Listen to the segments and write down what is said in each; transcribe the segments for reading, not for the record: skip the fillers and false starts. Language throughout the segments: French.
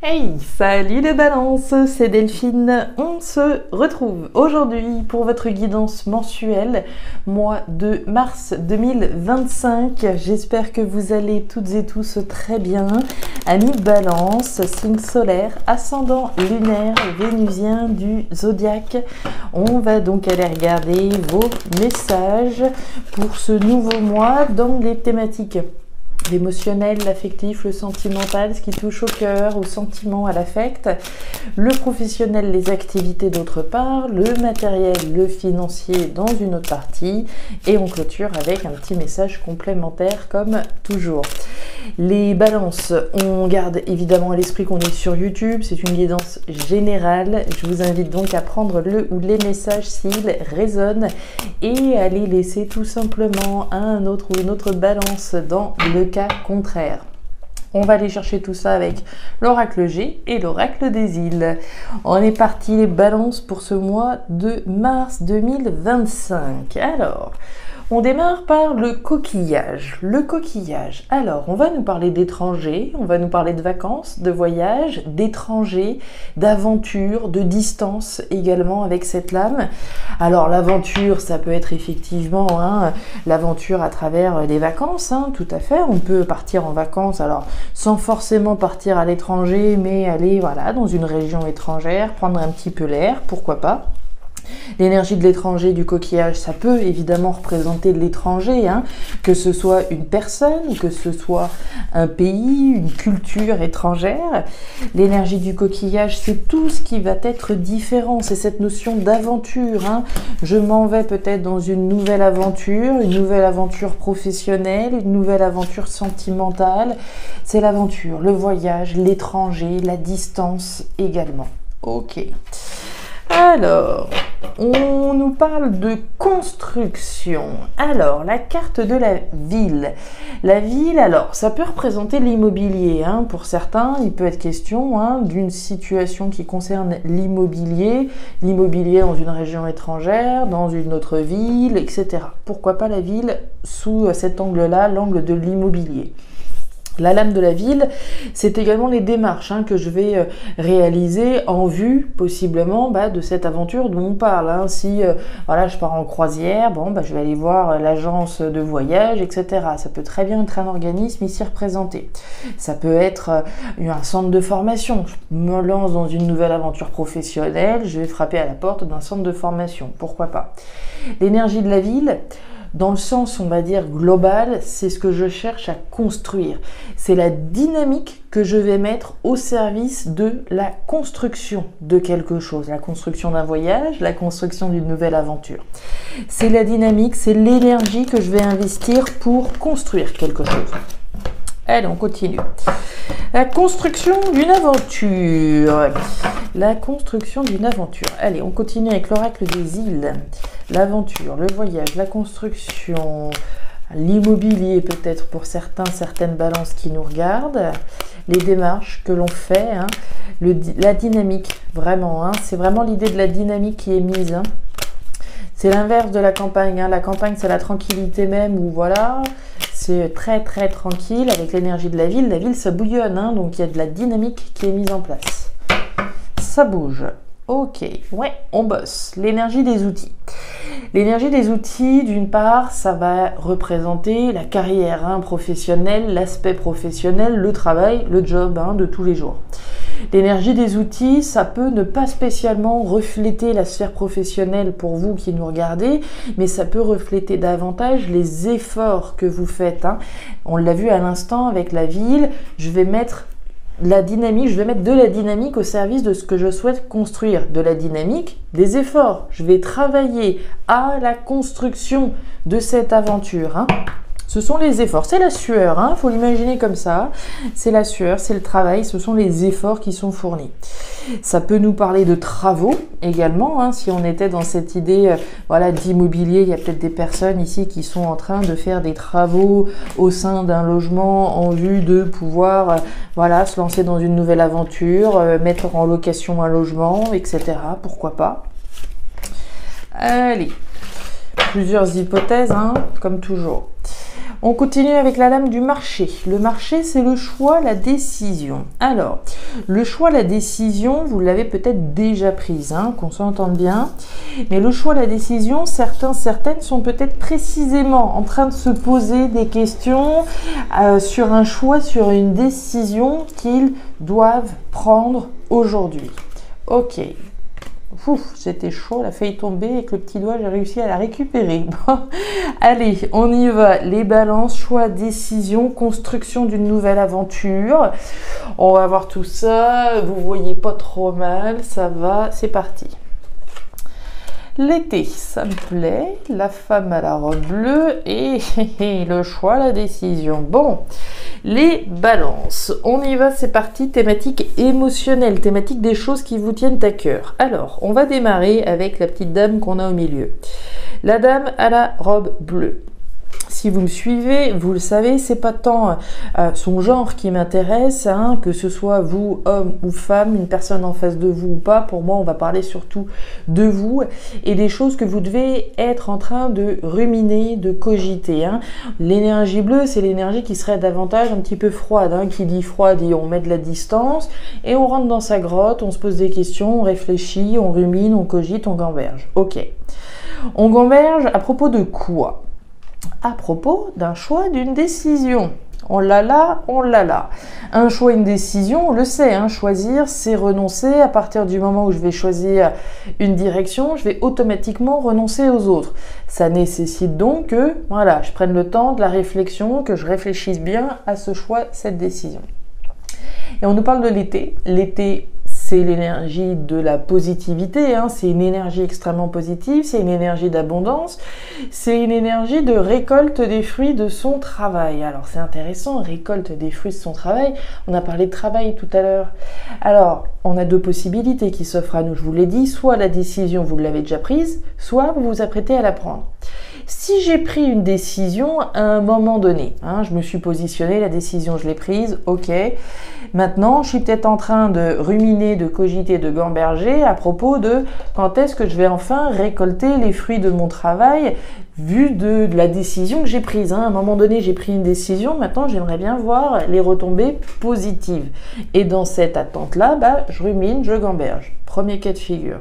Hey, salut les balances, c'est Delphine. On se retrouve aujourd'hui pour votre guidance mensuelle, mois de mars 2025. J'espère que vous allez toutes et tous très bien. Amis Balance, signe solaire, ascendant lunaire, vénusien du zodiaque. On va donc aller regarder vos messages pour ce nouveau mois dans les thématiques l'émotionnel, l'affectif, le sentimental, ce qui touche au cœur, au sentiment, à l'affect, le professionnel, les activités d'autre part, le matériel, le financier dans une autre partie, et on clôture avec un petit message complémentaire comme toujours. Les balances, on garde évidemment à l'esprit qu'on est sur YouTube, c'est une guidance générale, je vous invite donc à prendre le ou les messages s'ils résonnent et à les laisser tout simplement à un autre ou une autre balance dans le cas contraire. On va aller chercher tout ça avec l'oracle G et l'oracle des îles. On est parti les balances pour ce mois de mars 2025. Alors, on démarre par le coquillage. Le coquillage. Alors, on va nous parler d'étrangers, on va nous parler de vacances, de voyages, d'étrangers, d'aventures, de distance également avec cette lame. Alors, l'aventure, ça peut être effectivement l'aventure à travers les vacances, tout à fait. On peut partir en vacances, alors sans forcément partir à l'étranger, mais aller dans une région étrangère, prendre un petit peu l'air, pourquoi pas. L'énergie de l'étranger, du coquillage, ça peut évidemment représenter de l'étranger, que ce soit une personne, que ce soit un pays, une culture étrangère. L'énergie du coquillage, c'est tout ce qui va être différent, c'est cette notion d'aventure. Je m'en vais peut-être dans une nouvelle aventure professionnelle, une nouvelle aventure sentimentale. C'est l'aventure, le voyage, l'étranger, la distance également. Ok. Alors, on nous parle de construction. Alors, la carte de la ville. La ville, alors, ça peut représenter l'immobilier. Pour certains, il peut être question d'une situation qui concerne l'immobilier dans une région étrangère, dans une autre ville, etc. Pourquoi pas la ville sous cet angle-là, l'angle de l'immobilier. La lame de la ville, c'est également les démarches que je vais réaliser en vue possiblement de cette aventure dont on parle. Si je pars en croisière, je vais aller voir l'agence de voyage, etc. Ça peut très bien être un organisme ici représenté. Ça peut être un centre de formation. Je me lance dans une nouvelle aventure professionnelle, je vais frapper à la porte d'un centre de formation. Pourquoi pas. L'énergie de la ville, dans le sens, on va dire, global, c'est ce que je cherche à construire. C'est la dynamique que je vais mettre au service de la construction de quelque chose. La construction d'un voyage, la construction d'une nouvelle aventure. C'est la dynamique, c'est l'énergie que je vais investir pour construire quelque chose. Allez, on continue. La construction d'une aventure. La construction d'une aventure. Allez, on continue avec l'oracle des îles. L'aventure, le voyage, la construction, l'immobilier peut-être pour certaines balances qui nous regardent, les démarches que l'on fait, la dynamique, vraiment, c'est vraiment l'idée de la dynamique qui est mise. C'est l'inverse de la campagne. La campagne, c'est la tranquillité même où c'est très très tranquille avec l'énergie de la ville. La ville, ça bouillonne, donc il y a de la dynamique qui est mise en place. Ça bouge. Ok, ouais, on bosse. L'énergie des outils. L'énergie des outils, d'une part, ça va représenter la carrière professionnelle, l'aspect professionnel, le travail, le job de tous les jours. L'énergie des outils, ça peut ne pas spécialement refléter la sphère professionnelle pour vous qui nous regardez, mais ça peut refléter davantage les efforts que vous faites. On l'a vu à l'instant avec la ville, je vais mettre de la dynamique au service de ce que je souhaite construire. De la dynamique, des efforts. Je vais travailler à la construction de cette aventure. Ce sont les efforts, c'est la sueur, faut l'imaginer comme ça. C'est la sueur, c'est le travail, ce sont les efforts qui sont fournis. Ça peut nous parler de travaux également, si on était dans cette idée d'immobilier, il y a peut-être des personnes ici qui sont en train de faire des travaux au sein d'un logement en vue de pouvoir se lancer dans une nouvelle aventure, mettre en location un logement, etc. Pourquoi pas. Allez, plusieurs hypothèses, comme toujours. On continue avec la lame du marché. Le marché, c'est le choix, la décision. Alors, le choix, la décision, vous l'avez peut-être déjà prise, hein, qu'on s'entende bien. Mais le choix, la décision, certaines sont peut-être précisément en train de se poser des questions sur un choix, sur une décision qu'ils doivent prendre aujourd'hui. Ok. Ouf, c'était chaud, elle a failli tomber avec le petit doigt, j'ai réussi à la récupérer. Bon, allez, on y va. Les balances, choix, décision, construction d'une nouvelle aventure. On va voir tout ça. Vous voyez pas trop mal, ça va, c'est parti. L'été, ça me plaît. La femme à la robe bleue et le choix, la décision. Bon, les balances. On y va, c'est parti. Thématique émotionnelle, thématique des choses qui vous tiennent à cœur. Alors, on va démarrer avec la petite dame qu'on a au milieu. La dame à la robe bleue. Si vous me suivez, vous le savez, c'est pas tant son genre qui m'intéresse, hein, que ce soit vous, homme ou femme, une personne en face de vous ou pas. Pour moi, on va parler surtout de vous et des choses que vous devez être en train de ruminer, de cogiter. Hein. L'énergie bleue, c'est l'énergie qui serait davantage un petit peu froide. Hein. Qui dit froid dit on met de la distance et on rentre dans sa grotte, on se pose des questions, on réfléchit, on rumine, on cogite, on gamberge. Ok. On gamberge à propos de quoi ? À propos d'un choix, d'une décision. On l'a là, on l'a là. Un choix, une décision, on le sait, hein, choisir, c'est renoncer. À partir du moment où je vais choisir une direction, je vais automatiquement renoncer aux autres. Ça nécessite donc que, voilà, je prenne le temps de la réflexion, que je réfléchisse bien à ce choix, cette décision. Et on nous parle de l'été. L'été, c'est l'énergie de la positivité, hein. C'est une énergie extrêmement positive, c'est une énergie d'abondance, c'est une énergie de récolte des fruits de son travail. Alors c'est intéressant, récolte des fruits de son travail, on a parlé de travail tout à l'heure. Alors, on a deux possibilités qui s'offrent à nous, je vous l'ai dit, soit la décision, vous l'avez déjà prise, soit vous vous apprêtez à la prendre. Si j'ai pris une décision à un moment donné, hein, je me suis positionnée, la décision je l'ai prise, ok. Maintenant, je suis peut-être en train de ruminer, de cogiter, de gamberger à propos de quand est-ce que je vais enfin récolter les fruits de mon travail vu de la décision que j'ai prise. Hein. À un moment donné, j'ai pris une décision, maintenant j'aimerais bien voir les retombées positives. Et dans cette attente-là, je rumine, je gamberge. Premier cas de figure.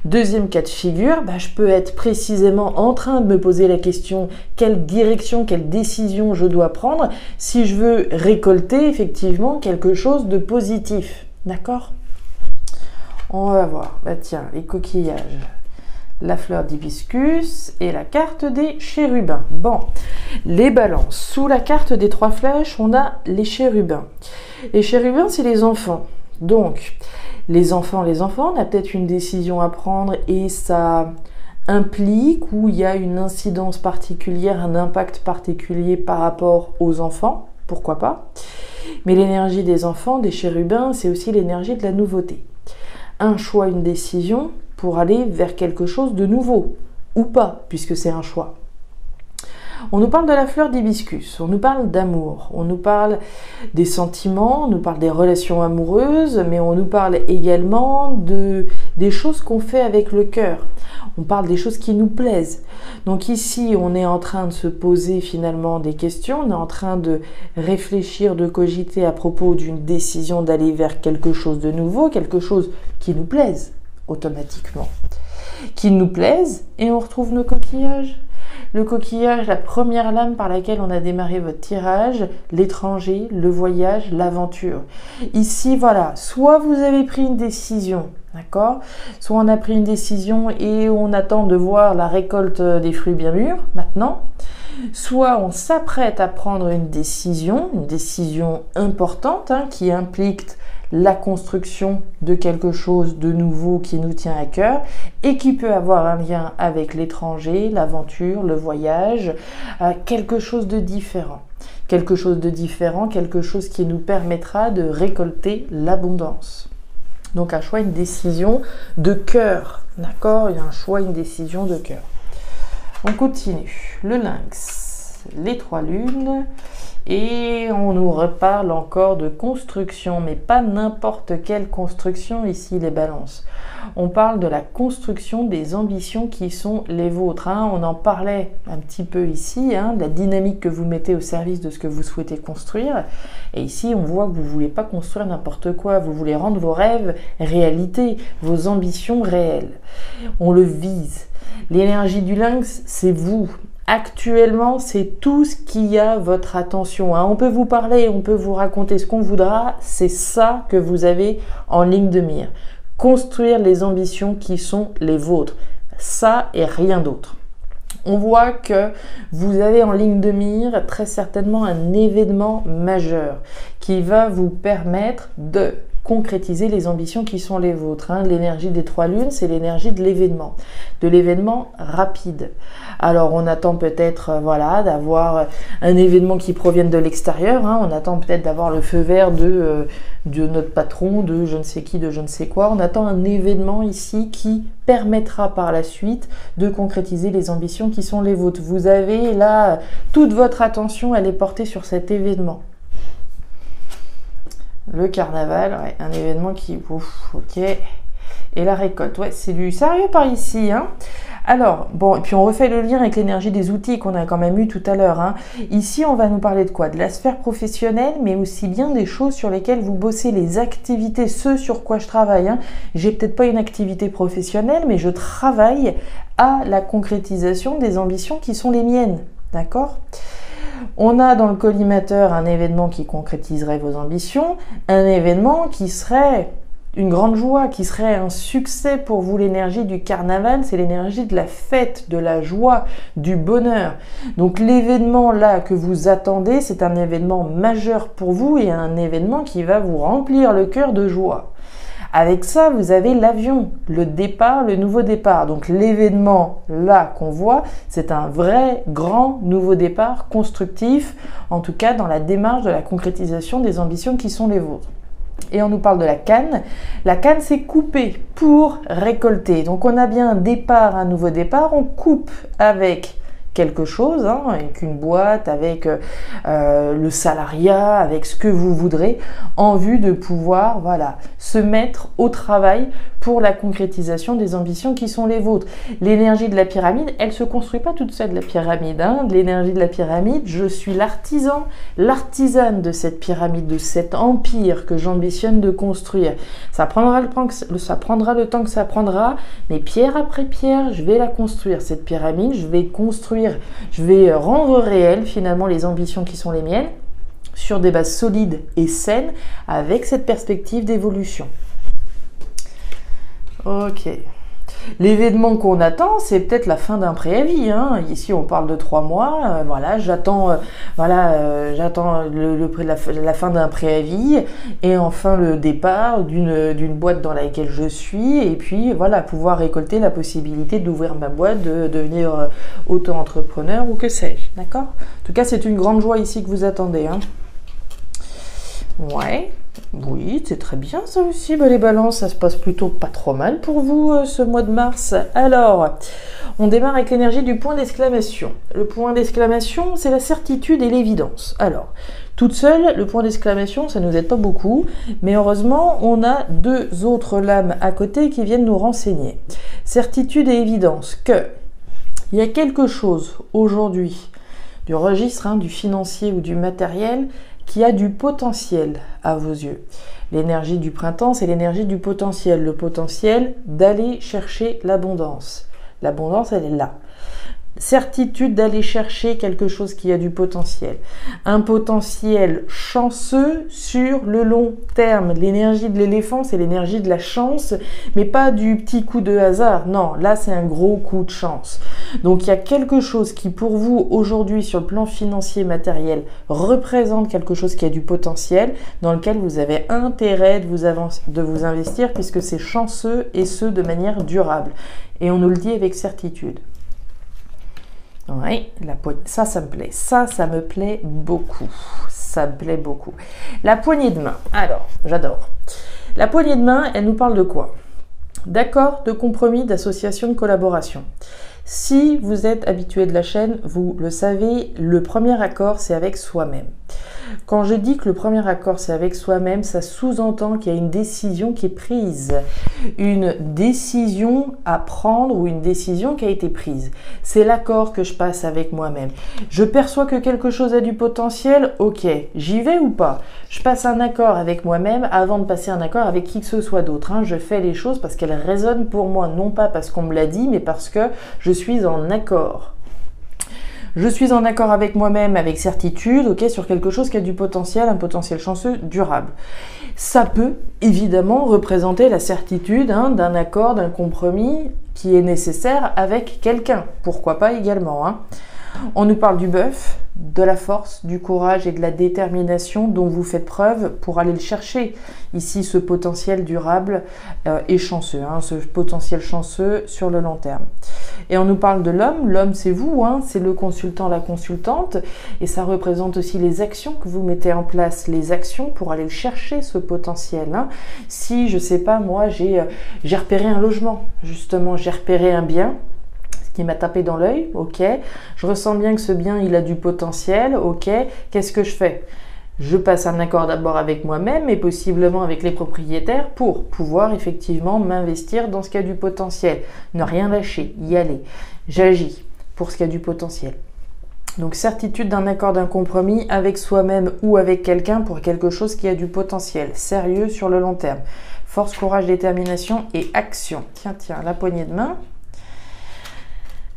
Deuxième cas de figure, je peux être précisément en train de me poser la question quelle direction, quelle décision je dois prendre si je veux récolter effectivement quelque chose de positif. D'accord ? On va voir. Tiens, les coquillages, la fleur d'hibiscus et la carte des chérubins. Bon, les balances. Sous la carte des trois flèches, on a les chérubins. Les chérubins, c'est les enfants. Donc, les enfants, on a peut-être une décision à prendre et ça implique ou il y a une incidence particulière, un impact particulier par rapport aux enfants, pourquoi pas. Mais l'énergie des enfants, des chérubins, c'est aussi l'énergie de la nouveauté. Un choix, une décision pour aller vers quelque chose de nouveau, ou pas, puisque c'est un choix. On nous parle de la fleur d'hibiscus, on nous parle d'amour, on nous parle des sentiments, on nous parle des relations amoureuses, mais on nous parle également des choses qu'on fait avec le cœur. On parle des choses qui nous plaisent. Donc ici, on est en train de se poser finalement des questions, on est en train de réfléchir, de cogiter à propos d'une décision d'aller vers quelque chose de nouveau, quelque chose qui nous plaise automatiquement. Qui nous plaise et on retrouve nos coquillages. Le coquillage, la première lame par laquelle on a démarré votre tirage, l'étranger, le voyage, l'aventure. Ici, voilà, soit vous avez pris une décision, d'accord ? Soit on a pris une décision et on attend de voir la récolte des fruits bien mûrs, maintenant. Soit on s'apprête à prendre une décision importante, hein, qui implique la construction de quelque chose de nouveau qui nous tient à cœur et qui peut avoir un lien avec l'étranger, l'aventure, le voyage, quelque chose de différent. Quelque chose de différent, quelque chose qui nous permettra de récolter l'abondance. Donc un choix, une décision de cœur, d'accord ? Il y a un choix, une décision de cœur. On continue. Le lynx. les 3 lunes. Et on nous reparle encore de construction, mais pas n'importe quelle construction ici, les balances. On parle de la construction des ambitions qui sont les vôtres. On en parlait un petit peu ici, de la dynamique que vous mettez au service de ce que vous souhaitez construire. Et ici, on voit que vous ne voulez pas construire n'importe quoi. Vous voulez rendre vos rêves réalité, vos ambitions réelles. On le vise. L'énergie du lynx, c'est vous. Actuellement, c'est tout ce qui a votre attention. On peut vous parler, on peut vous raconter ce qu'on voudra. C'est ça que vous avez en ligne de mire. Construire les ambitions qui sont les vôtres. Ça et rien d'autre. On voit que vous avez en ligne de mire très certainement un événement majeur qui va vous permettre de concrétiser les ambitions qui sont les vôtres. L'énergie des 3 lunes, c'est l'énergie de l'événement rapide. Alors on attend peut-être d'avoir un événement qui provienne de l'extérieur, on attend peut-être d'avoir le feu vert de notre patron, de je ne sais qui, de je ne sais quoi. On attend un événement ici qui permettra par la suite de concrétiser les ambitions qui sont les vôtres. Vous avez là, toute votre attention, elle est portée sur cet événement. Le carnaval, ouais, un événement qui... Ouf, ok. Et la récolte, ouais, c'est du sérieux par ici. Alors, bon, et puis on refait le lien avec l'énergie des outils qu'on a quand même eu tout à l'heure. Ici, on va nous parler de quoi? De la sphère professionnelle, mais aussi bien des choses sur lesquelles vous bossez, les activités, ce sur quoi je travaille. J'ai peut-être pas une activité professionnelle, mais je travaille à la concrétisation des ambitions qui sont les miennes. D'accord ? On a dans le collimateur un événement qui concrétiserait vos ambitions, un événement qui serait une grande joie, qui serait un succès pour vous. L'énergie du carnaval, c'est l'énergie de la fête, de la joie, du bonheur. Donc l'événement là que vous attendez, c'est un événement majeur pour vous et un événement qui va vous remplir le cœur de joie. Avec ça, vous avez l'avion, le départ, le nouveau départ. Donc l'événement là qu'on voit, c'est un vrai grand nouveau départ constructif, en tout cas dans la démarche de la concrétisation des ambitions qui sont les vôtres. Et on nous parle de la canne. La canne, c'est couper pour récolter. Donc on a bien un départ, un nouveau départ, on coupe avec quelque chose, avec une boîte, avec le salariat, avec ce que vous voudrez, en vue de pouvoir se mettre au travail pour la concrétisation des ambitions qui sont les vôtres. L'énergie de la pyramide, elle ne se construit pas toute seule, la pyramide. L'énergie de la pyramide, je suis l'artisan, l'artisane de cette pyramide, de cet empire que j'ambitionne de construire. Ça prendra le temps que ça prendra, mais pierre après pierre, je vais la construire, cette pyramide, je vais rendre réelles finalement les ambitions qui sont les miennes sur des bases solides et saines avec cette perspective d'évolution. Ok. L'événement qu'on attend, c'est peut-être la fin d'un préavis. Ici, on parle de 3 mois. J'attends la fin d'un préavis et enfin le départ d'une boîte dans laquelle je suis. Et puis, pouvoir récolter la possibilité d'ouvrir ma boîte, de devenir auto-entrepreneur ou que sais-je. D'accord ? En tout cas, c'est une grande joie ici que vous attendez. Ouais. Oui, c'est très bien ça aussi. Les balances, ça se passe plutôt pas trop mal pour vous ce mois de mars. Alors, on démarre avec l'énergie du point d'exclamation. Le point d'exclamation, c'est la certitude et l'évidence. Alors, toute seule, le point d'exclamation, ça ne nous aide pas beaucoup. Mais heureusement, on a 2 autres lames à côté qui viennent nous renseigner. Certitude et évidence. Il y a quelque chose aujourd'hui du registre du financier ou du matériel qui a du potentiel à vos yeux. L'énergie du printemps, c'est l'énergie du potentiel. Le potentiel d'aller chercher l'abondance. L'abondance, elle est là. Certitude d'aller chercher quelque chose qui a du potentiel. Un potentiel chanceux sur le long terme. L'énergie de l'éléphant, c'est l'énergie de la chance, mais pas du petit coup de hasard. Non, là, c'est un gros coup de chance. Donc, il y a quelque chose qui, pour vous, aujourd'hui, sur le plan financier, matériel, représente quelque chose qui a du potentiel, dans lequel vous avez intérêt de vous investir, puisque c'est chanceux et ce, de manière durable. Et on nous le dit avec certitude. Oui, ça me plaît. Ça me plaît beaucoup. Ça me plaît beaucoup. La poignée de main. Alors, j'adore. La poignée de main, elle nous parle de quoi? D'accord, de compromis, d'association, de collaboration. Si vous êtes habitué de la chaîne, vous le savez, le premier accord, c'est avec soi-même. Quand je dis que le premier accord, c'est avec soi-même, ça sous-entend qu'il y a une décision qui est prise, une décision à prendre ou une décision qui a été prise. C'est l'accord que je passe avec moi-même. Je perçois que quelque chose a du potentiel, ok, j'y vais ou pas? Je passe un accord avec moi-même avant de passer un accord avec qui que ce soit d'autre. Je fais les choses parce qu'elles résonnent pour moi, non pas parce qu'on me l'a dit, mais parce que je suis en accord. Je suis en accord avec moi-même, avec certitude, ok, sur quelque chose qui a du potentiel, un potentiel chanceux, durable. Ça peut évidemment représenter la certitude d'un accord, d'un compromis qui est nécessaire avec quelqu'un. Pourquoi pas également. On nous parle du bœuf, de la force, du courage et de la détermination dont vous faites preuve pour aller le chercher. Ici, ce potentiel durable et chanceux, ce potentiel chanceux sur le long terme. Et on nous parle de l'homme. L'homme, c'est vous, c'est le consultant, la consultante. Et ça représente aussi les actions que vous mettez en place, les actions pour aller le chercher, ce potentiel. Si, je sais pas, moi, j'ai repéré un logement, justement, j'ai repéré un bien qui m'a tapé dans l'œil, ok. Je ressens bien que ce bien, il a du potentiel, ok. Qu'est-ce que je fais? Je passe un accord d'abord avec moi-même et possiblement avec les propriétaires pour pouvoir effectivement m'investir dans ce qui a du potentiel. Ne rien lâcher, y aller. J'agis pour ce qui a du potentiel. Donc certitude d'un accord, d'un compromis avec soi-même ou avec quelqu'un pour quelque chose qui a du potentiel. Sérieux sur le long terme. Force, courage, détermination et action. Tiens, la poignée de main.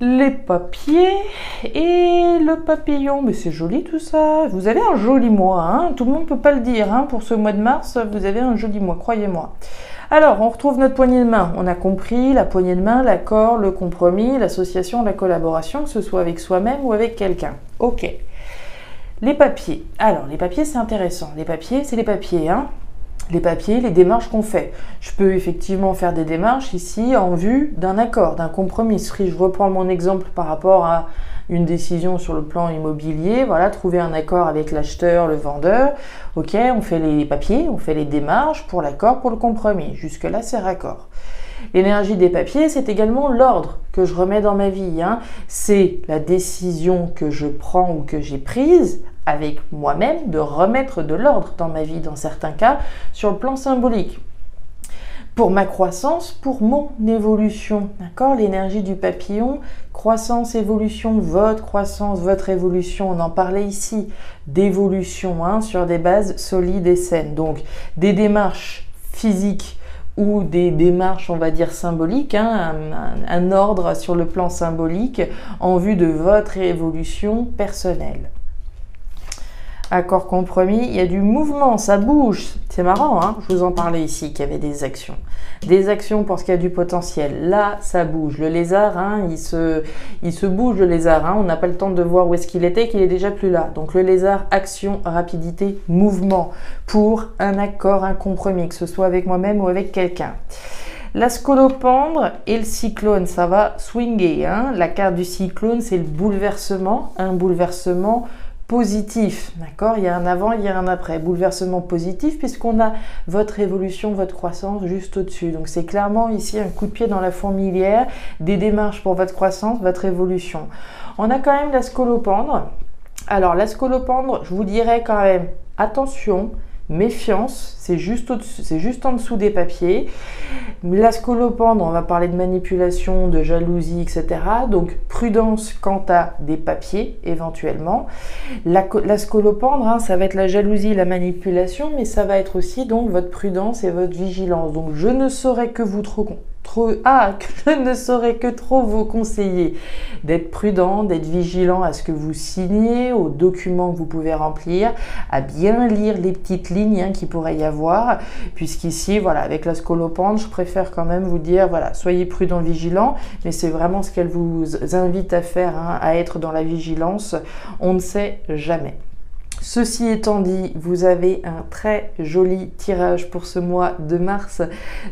Les papiers et le papillon, mais c'est joli tout ça. Vous avez un joli mois, tout le monde ne peut pas le dire. Pour ce mois de mars, vous avez un joli mois, croyez-moi. Alors, on retrouve notre poignée de main. On a compris la poignée de main, l'accord, le compromis, l'association, la collaboration, que ce soit avec soi-même ou avec quelqu'un. Ok. Les papiers. Alors, les papiers, c'est intéressant. Les papiers, c'est les papiers, Les papiers, les démarches qu'on fait. Je peux effectivement faire des démarches ici en vue d'un accord, d'un compromis. Si je reprends mon exemple par rapport à une décision sur le plan immobilier, voilà, trouver un accord avec l'acheteur, le vendeur, ok, on fait les papiers, on fait les démarches pour l'accord, pour le compromis. Jusque-là, c'est raccord. L'énergie des papiers, c'est également l'ordre que je remets dans ma vie. C'est la décision que je prends ou que j'ai prise avec moi-même de remettre de l'ordre dans ma vie, dans certains cas, sur le plan symbolique. Pour ma croissance, pour mon évolution, d'accord? L'énergie du papillon, croissance, évolution, votre évolution, on en parlait ici, d'évolution, sur des bases solides et saines. Donc, des démarches physiques ou des démarches, on va dire, symboliques, un ordre sur le plan symbolique en vue de votre évolution personnelle. Accord compromis, il y a du mouvement, ça bouge. C'est marrant, je vous en parlais ici qu'il y avait des actions. Des actions pour ce qui a du potentiel. Là, ça bouge. Le lézard, il se bouge, le lézard. On n'a pas le temps de voir où est-ce qu'il était, qu'il est déjà plus là. Donc le lézard, action, rapidité, mouvement pour un accord, un compromis, que ce soit avec moi-même ou avec quelqu'un. La scolopendre et le cyclone, ça va swinguer. La carte du cyclone, c'est le bouleversement, un bouleversement positif, d'accord? Il y a un avant, il y a un après. Bouleversement positif puisqu'on a votre évolution, votre croissance juste au-dessus. Donc c'est clairement ici un coup de pied dans la fourmilière, des démarches pour votre croissance, votre évolution. On a quand même la scolopendre. Alors la scolopendre, je vous dirais quand même, attention, méfiance, c'est juste en dessous des papiers. La scolopendre, on va parler de manipulation, de jalousie, etc. Donc prudence quant à des papiers éventuellement. La scolopendre, ça va être la jalousie, la manipulation, mais ça va être aussi donc votre prudence et votre vigilance. Donc je ne saurais que vous je ne saurais que trop vous conseiller d'être prudent, d'être vigilant à ce que vous signez, aux documents que vous pouvez remplir, à bien lire les petites lignes qui pourrait y avoir, puisqu'ici, voilà, avec la scolopendre, je préfère quand même vous dire, voilà, soyez prudent, vigilant, mais c'est vraiment ce qu'elle vous invite à faire, à être dans la vigilance, on ne sait jamais. Ceci étant dit, vous avez un très joli tirage pour ce mois de mars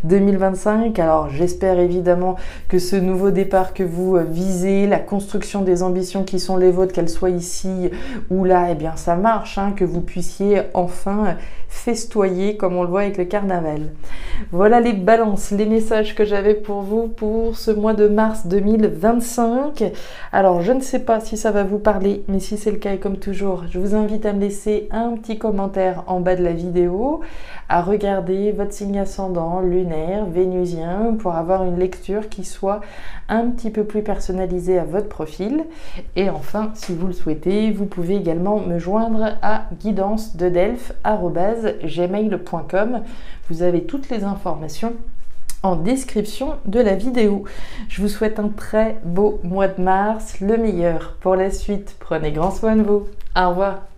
2025. Alors j'espère évidemment que ce nouveau départ que vous visez, la construction des ambitions qui sont les vôtres, qu'elles soient ici ou là, eh bien ça marche, hein, que vous puissiez enfin festoyer comme on le voit avec le carnaval. Voilà les balances, les messages que j'avais pour vous pour ce mois de mars 2025. Alors je ne sais pas si ça va vous parler, mais si c'est le cas, et comme toujours, je vous invite à me laisser un petit commentaire en bas de la vidéo, à regarder votre signe ascendant, lunaire, vénusien, pour avoir une lecture qui soit un petit peu plus personnalisée à votre profil. Et enfin, si vous le souhaitez, vous pouvez également me joindre à guidance-de-delphes@gmail.com. Vous avez toutes les informations en description de la vidéo. Je vous souhaite un très beau mois de mars, le meilleur pour la suite. Prenez grand soin de vous. Au revoir.